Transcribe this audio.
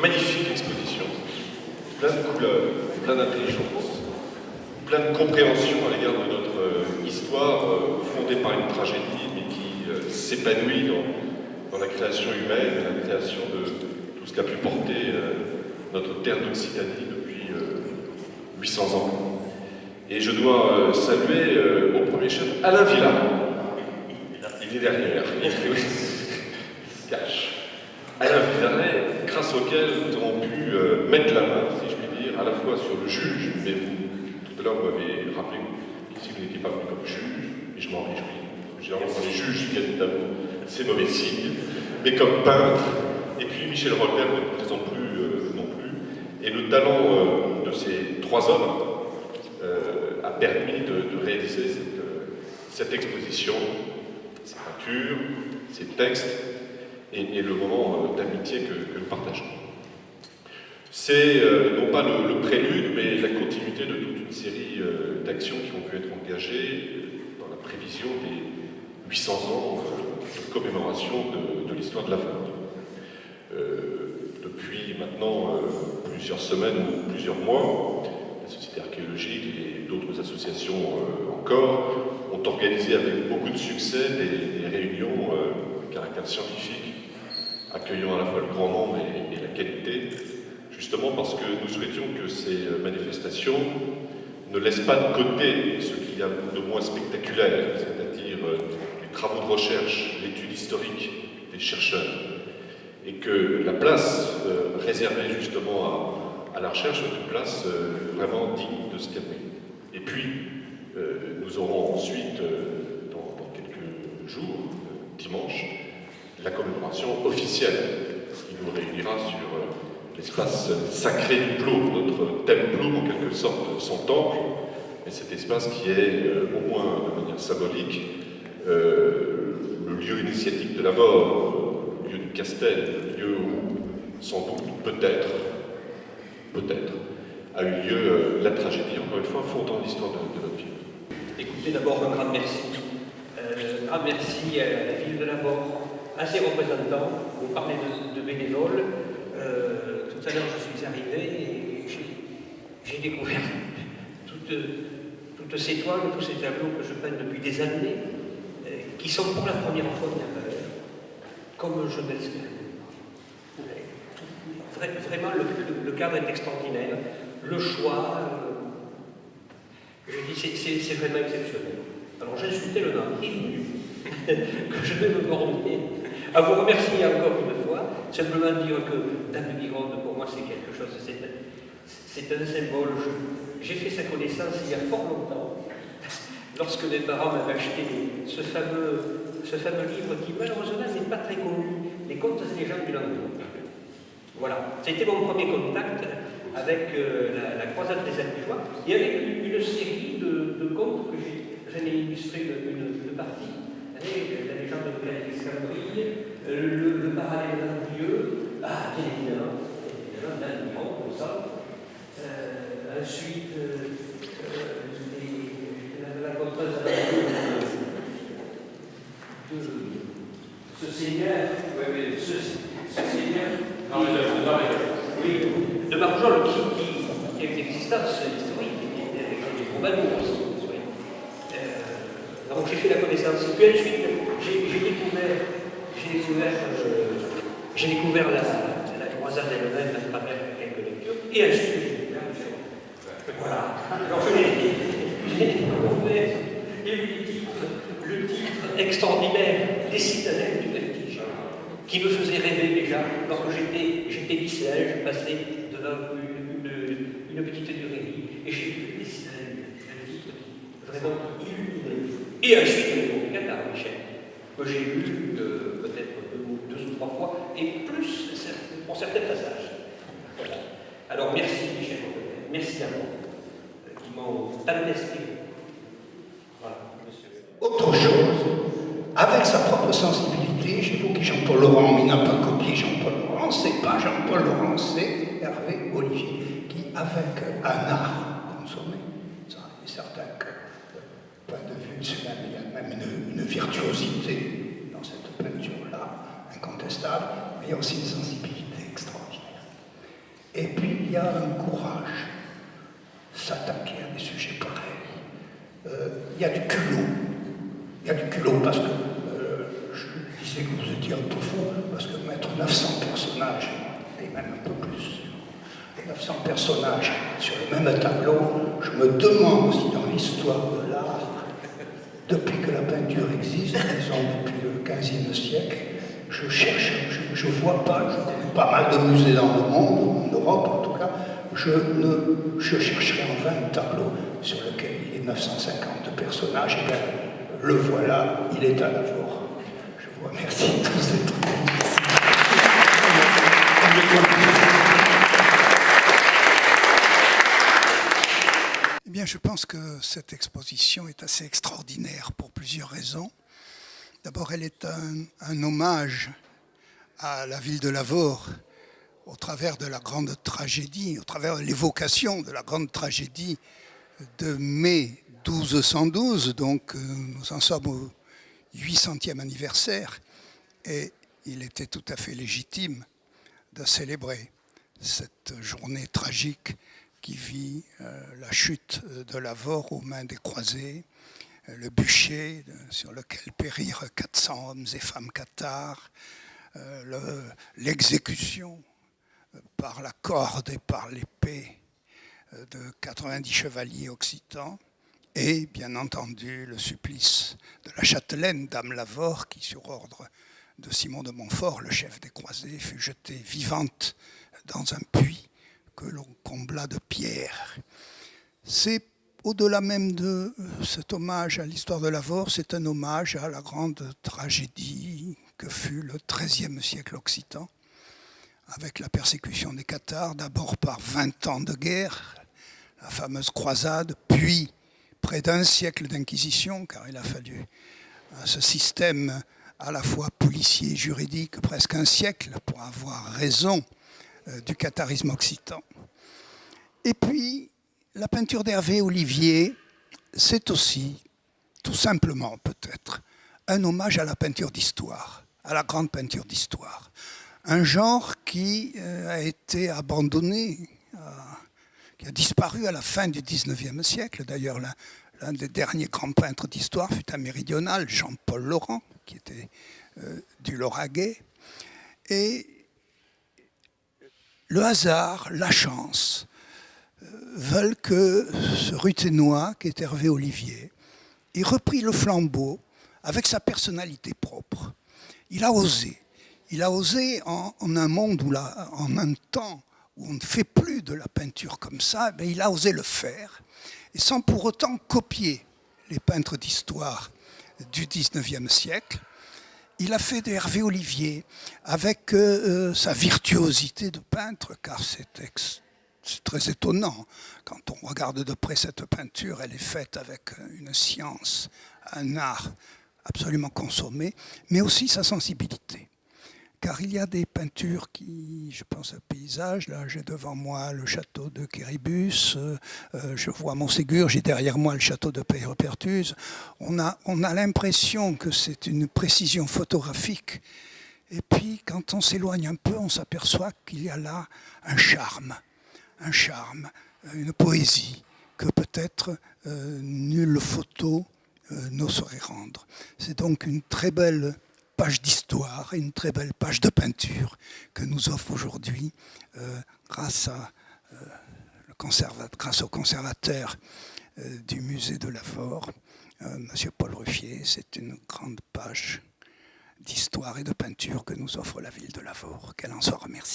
magnifique exposition, plein de couleurs, plein d'intelligence, plein de compréhension à l'égard de notre histoire fondée par une tragédie, mais qui s'épanouit dans la création humaine, la création de tout ce qu'a pu porter notre terre d'Occitanie depuis 800 ans. Et je dois saluer au premier chef Alain Villard. Il est derrière, il se cache. Alain Villaret, grâce auquel nous avons pu mettre la main, si je puis dire, à la fois sur le juge, mais vous, tout à l'heure, vous m'avez rappelé qu'ici vous n'étiez pas venu comme juge, et je m'en réjouis. Généralement, quand les juges viennent à vous, c'est mauvais signe, mais comme peintre, et puis Michel Rolder ne me présente plus non plus, et le talent de ces trois hommes a permis de réaliser cette exposition, ces peintures, ces textes, et le moment d'amitié que nous partageons. C'est non pas le prélude, mais la continuité de toute une série d'actions qui ont pu être engagées dans la prévision des 800 ans de commémoration de l'histoire de la vente. Depuis maintenant plusieurs semaines ou plusieurs mois, la Société archéologique et d'autres associations encore ont organisé avec beaucoup de succès des réunions de caractère scientifique, accueillant à la fois le grand nombre et la qualité, justement parce que nous souhaitions que ces manifestations ne laissent pas de côté ce qu'il y a de moins spectaculaire, c'est-à-dire les travaux de recherche, l'étude historique des chercheurs, et que la place réservée justement à la recherche soit une place vraiment digne de se calmer. Et puis, nous aurons ensuite, dans quelques jours, dimanche, la commémoration officielle qui nous réunira sur l'espace sacré du Plot, notre templum en quelque sorte, son temple, et cet espace qui est, au moins de manière symbolique, le lieu initiatique de la mort, le lieu du Castel, le lieu où, sans doute, peut-être, a eu lieu la tragédie, encore une fois, fondant l'histoire de notre ville. Écoutez, d'abord un grand merci. Un merci à la ville de La Mort, à ses représentants. Vous parlez de bénévoles. Tout à l'heure, je suis arrivé et j'ai découvert toutes ces toiles, tous ces tableaux que je peins depuis des années, qui sont pour la première fois mis en valeur, comme je l'espère. Vraiment, le cadre est extraordinaire. Le choix, je dis, c'est vraiment exceptionnel. Alors j'insultais le nain que je vais me borner à vous remercier encore une fois, simplement dire que Dame de Guérande, pour moi, c'est quelque chose, c'est un symbole. J'ai fait sa connaissance il y a fort longtemps, lorsque mes parents m'avaient acheté ce fameux livre qui, malheureusement, n'est pas très connu, Les Contes des gens du Languedoc. Voilà, c'était mon premier contact avec la croisade des Albigeois et avec une série de contes que j'en ai illustré une partie, avec la légende de l'Alexandrie, le parallèle d'Andrieux, bien évidemment, d'Andrieux, comme ça. Ensuite, la conteuse de ce seigneur, ce seigneur. Oui, de Marjol qui a une existence historique, avec des troubadours aussi. Donc j'ai fait la connaissance. Puis ensuite, j'ai découvert la croisade elle-même à travers quelques lectures. Et ensuite, j'ai découvert voilà. Alors j'ai découvert le titre extraordinaire, Les citadelles du vertige, qui me faisait rêver déjà. Lorsque j'étais lycéen, je passais devant une petite librairie et j'ai vu Les citadelles du titre vraiment illuminé. Et ensuite, les complicateurs, Michel, que j'ai lu peut-être deux ou trois fois, et plus pour certains passages. Voilà. Alors merci Michel, merci à vous, qui m'ont tant inspiré. Voilà, monsieur. Autre chose, avec sa propre sensibilité, j'évoquais Jean-Paul Laurent, mais il n'a pas copié Jean-Paul Laurent, c'est pas Jean-Paul Laurent, c'est Hervé Olivier, qui, avec un art consommé, ça est certain que, point de vue, il y a même une virtuosité dans cette peinture-là, incontestable, mais il y a aussi une sensibilité extraordinaire. y a un courage. S'attaquer à des sujets pareils. Il y a du culot. Il y a du culot parce que je disais que vous étiez un peu fou, parce que mettre 900 personnages, et même un peu plus, 900 personnages sur le même tableau, je me demande si dans l'histoire de l'art, depuis que la peinture existe, disons depuis le XVe siècle, je cherche, je vois pas, je connais pas mal de musées dans le monde, en Europe en tout cas, je chercherai en vain un tableau sur lequel il y ait 950 personnages, et bien le voilà, il est à Lavore. Je vous remercie tous d'être venus. Eh bien, je pense que cette exposition est assez extraordinaire pour plusieurs raisons. D'abord, elle est un hommage à la ville de Lavore au travers de la grande tragédie, au travers de l'évocation de la grande tragédie de mai 1212. Donc, nous en sommes au 800e anniversaire et il était tout à fait légitime de célébrer cette journée tragique qui vit la chute de Lavore aux mains des croisés, le bûcher sur lequel périrent 400 hommes et femmes cathares, l'exécution par la corde et par l'épée de 90 chevaliers occitans, et bien entendu le supplice de la châtelaine Dame Lavore qui, sur ordre de Simon de Montfort, le chef des croisés, fut jetée vivante dans un puits que l'on combla de pierres. C'est au-delà même de cet hommage à l'histoire de Lavore, c'est un hommage à la grande tragédie que fut le XIIIe siècle occitan, avec la persécution des cathares, d'abord par 20 ans de guerre, la fameuse croisade, puis près d'un siècle d'inquisition, car il a fallu à ce système à la fois policier et juridique presque un siècle pour avoir raison du catharisme occitan. Et puis, la peinture d'Hervé Olivier, c'est aussi, tout simplement peut-être, un hommage à la peinture d'histoire, à la grande peinture d'histoire. Un genre qui a été abandonné, qui a disparu à la fin du XIXe siècle. D'ailleurs, l'un des derniers grands peintres d'histoire fut un méridional, Jean-Paul Laurent, qui était du Lauragais. Et le hasard, la chance, veulent que ce Ruthénois, qui est Hervé Olivier, ait repris le flambeau avec sa personnalité propre. Il a osé. Il a osé en un monde où en un temps où on ne fait plus de la peinture comme ça, mais il a osé le faire, et sans pour autant copier les peintres d'histoire du XIXe siècle. Il a fait de Hervé Olivier avec sa virtuosité de peintre, car c'est très étonnant. Quand on regarde de près cette peinture, elle est faite avec une science, un art absolument consommé, mais aussi sa sensibilité. Car il y a des peintures qui, je pense à paysage, là j'ai devant moi le château de Quéribus, je vois Montségur, j'ai derrière moi le château de Pertuse. On a l'impression que c'est une précision photographique, et puis quand on s'éloigne un peu, on s'aperçoit qu'il y a là un charme, une poésie que peut-être nulle photo ne saurait rendre. C'est donc une très belle page d'histoire et une très belle page de peinture que nous offre aujourd'hui grâce au conservateur du musée de Lavore, Monsieur Paul Ruffier. C'est une grande page d'histoire et de peinture que nous offre la ville de Lavore. Qu'elle en soit remerciée.